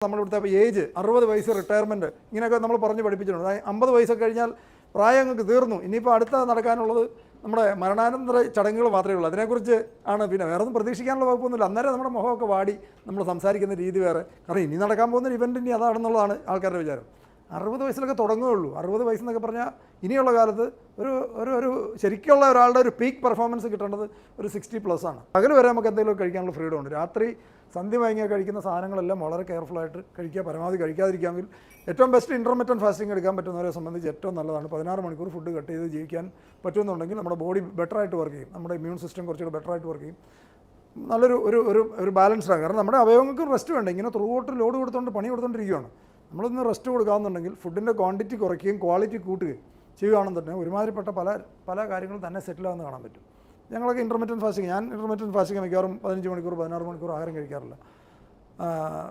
നമ്മളിവിടുത്തെ age 60 വയസ്സ് retirement ഇങ്ങനെയൊക്കെ നമ്മൾ പറഞ്ഞ് പഠിപ്പിച്ചിട്ടുണ്ട്. 50 വയസ്സൊക്കെ കഴിഞ്ഞാൽ പ്രായം അങ്ങ് തീർന്നു, ഇനിയിപ്പോൾ അടുത്ത നടക്കാനുള്ളത് നമ്മുടെ മരണാനന്തര ചടങ്ങുകൾ മാത്രമേ ഉള്ളൂ. അതിനെക്കുറിച്ച് ആണ്. പിന്നെ വേറെ ഒന്നും പ്രതീക്ഷിക്കാനുള്ള വകുപ്പൊന്നുമില്ല. അന്നേരം നമ്മുടെ മുഖമൊക്കെ വാടി നമ്മൾ സംസാരിക്കുന്ന രീതി വേറെ. കാരണം ഇനി നടക്കാൻ പോകുന്ന ഇവൻ്റ് ഇനി അതാണെന്നുള്ളതാണ് ആൾക്കാരുടെ വിചാരം. 60 വയസ്സിലൊക്കെ തുടങ്ങുകയുള്ളൂ. 60 വയസ്സെന്നൊക്കെ പറഞ്ഞാൽ ഇനിയുള്ള കാലത്ത് ഒരു ഒരു ഒരു ശരിക്കുള്ള ഒരാളുടെ ഒരു പീക്ക് പെർഫോമൻസ് കിട്ടേണ്ടത് ഒരു 60+ ആണ്. പകൽ വരെ നമുക്ക് എന്തെങ്കിലും കഴിക്കാനുള്ള ഫ്രീഡം ഉണ്ട്. രാത്രി സന്ധ്യ വാങ്ങിയ കഴിക്കുന്ന സാധനങ്ങളെല്ലാം വളരെ കെയർഫുള്ളായിട്ട് കഴിക്കുക. പരമാവധി കഴിക്കാതിരിക്കാമെങ്കിൽ ഏറ്റവും ബെസ്റ്റ് ഇൻ്റർമിറ്റൻറ്റ് ഫാസ്റ്റിംഗ് എടുക്കാൻ പറ്റുന്നവരെ സംബന്ധിച്ച് ഏറ്റവും നല്ലതാണ്. 16 മണിക്കൂർ ഫുഡ് കട്ട് ചെയ്ത് ജീവിക്കാൻ പറ്റുമെന്നുണ്ടെങ്കിൽ നമ്മുടെ ബോഡി ബെറ്ററായിട്ട് വർക്ക് ചെയ്യും. നമ്മുടെ ഇമ്മ്യൂൺ സിസ്റ്റം കുറച്ചുകൂടെ ബെറ്ററായിട്ട് വർക്ക് ചെയ്യും. നല്ലൊരു ഒരു ഒരു ഒരു ബാലൻസ്ഡാണ്. കാരണം നമ്മുടെ അവയവങ്ങൾക്കും റെസ്റ്റ് വേണ്ട. ഇങ്ങനെ ത്രൂ ഔട്ട് ലോഡ് കൊടുത്തുകൊണ്ട് പണി കൊടുത്തുകൊണ്ടിരിക്കുകയാണ്. നമ്മളൊന്ന് റെസ്റ്റ് കൊടുക്കാമെന്നുണ്ടെങ്കിൽ ഫുഡിൻ്റെ ക്വാണ്ടിറ്റി കുറയ്ക്കുകയും ക്വാളിറ്റി കൂട്ടുകയും ചെയ്യുകയാണെന്നുണ്ടെങ്കിൽ ഒരുമാതിരിപ്പെട്ട പല കാര്യങ്ങളും തന്നെ സെറ്റിലാകുന്ന കാണാൻ പറ്റും. ഞങ്ങളൊക്കെ ഇൻ്റർമിറ്റൻറ്റ് ഫാസ്റ്റിംഗ്, ഞാൻ ഇൻ്റർമിറ്റൻറ്റ് ഫാസ്റ്റിംഗ് മിക്കവാറും 15 മണിക്കൂർ 16 മണിക്കൂർ ആഹാരം കഴിക്കാറില്ല.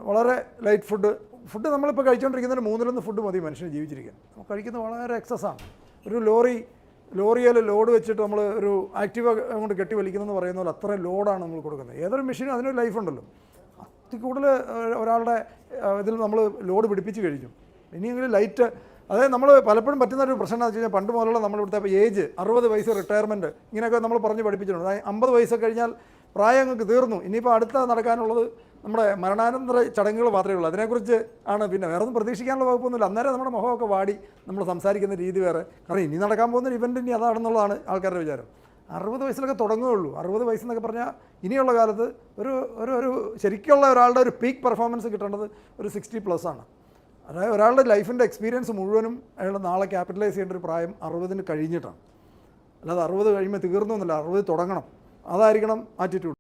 വളരെ ലൈറ്റ് ഫുഡ് നമ്മളിപ്പോൾ കഴിച്ചുകൊണ്ടിരിക്കുന്നതിന് 1/3 ഫുഡ് മതി മനുഷ്യന് ജീവിച്ചിരിക്കാൻ. നമുക്ക് കഴിക്കുന്നത് വളരെ എക്സസ്സാണ്. ഒരു ലോറിയിൽ ലോഡ് വെച്ചിട്ട് നമ്മൾ ഒരു ആക്റ്റീവ കൊണ്ട് കെട്ടി വലിക്കുന്നതെന്ന് പറയുന്ന പോലെ അത്രയും ലോഡാണ് നമ്മൾ കൊടുക്കുന്നത്. ഏതൊരു മെഷീനും അതിനൊരു ലൈഫുണ്ടല്ലോ. അതിൽ കൂടുതൽ ഒരാളുടെ ഇതിൽ നമ്മൾ ലോഡ് പിടിപ്പിച്ച് കഴിഞ്ഞു. ഇനിയെങ്കിലും ലൈറ്റ്, അതായത് നമ്മൾ പലപ്പോഴും പറ്റുന്നൊരു പ്രശ്നം എന്ന് വെച്ച് കഴിഞ്ഞാൽ പണ്ട് മുതലുള്ള നമ്മളിവിടുത്തെ ഏജ് 60 വയസ്സ് റിട്ടയർമെൻറ്റ് ഇങ്ങനെയൊക്കെ നമ്മൾ പറഞ്ഞ് പഠിപ്പിച്ചിട്ടുണ്ട്. 50 വയസ്സൊക്കെ കഴിഞ്ഞാൽ പ്രായം അങ്ങ് തീർന്നു, ഇനിയിപ്പോൾ അടുത്ത നടക്കാനുള്ളത് നമ്മുടെ മരണാനന്തര ചടങ്ങുകൾ മാത്രമേ ഉള്ളൂ. അതിനെക്കുറിച്ച് ആണ്. പിന്നെ വേറെ ഒന്നും പ്രതീക്ഷിക്കാനുള്ള വകുപ്പൊന്നുമില്ല. അന്നേരം നമ്മുടെ മുഖമൊക്കെ വാടി നമ്മൾ സംസാരിക്കുന്ന രീതി വേറെ. കാരണം ഇനി നടക്കാൻ പോകുന്ന ഇവൻ്റ് ഇനി അതാണെന്നുള്ളതാണ് ആൾക്കാരുടെ വിചാരം. 60 വയസ്സിലൊക്കെ തുടങ്ങുകയുള്ളൂ. 60 വയസ്സെന്നൊക്കെ പറഞ്ഞാൽ ഇനിയുള്ള കാലത്ത് ഒരു ഒരു ഒരു ശരിക്കുള്ള ഒരാളുടെ ഒരു പീക്ക് പെർഫോമൻസ് കിട്ടേണ്ടത് ഒരു 60+ ആണ്. അതായത് ഒരാളുടെ ലൈഫിൻ്റെ എക്സ്പീരിയൻസ് മുഴുവനും അയാൾ നാളെ ക്യാപിറ്റലൈസ് ചെയ്യേണ്ട ഒരു പ്രായം 60 കഴിഞ്ഞിട്ടാണ്. അല്ലാതെ 60 കഴിയുമ്പോൾ തീർന്നു എന്നല്ല, 60 തുടങ്ങണം. അതായിരിക്കണം ആറ്റിറ്റ്യൂഡ്.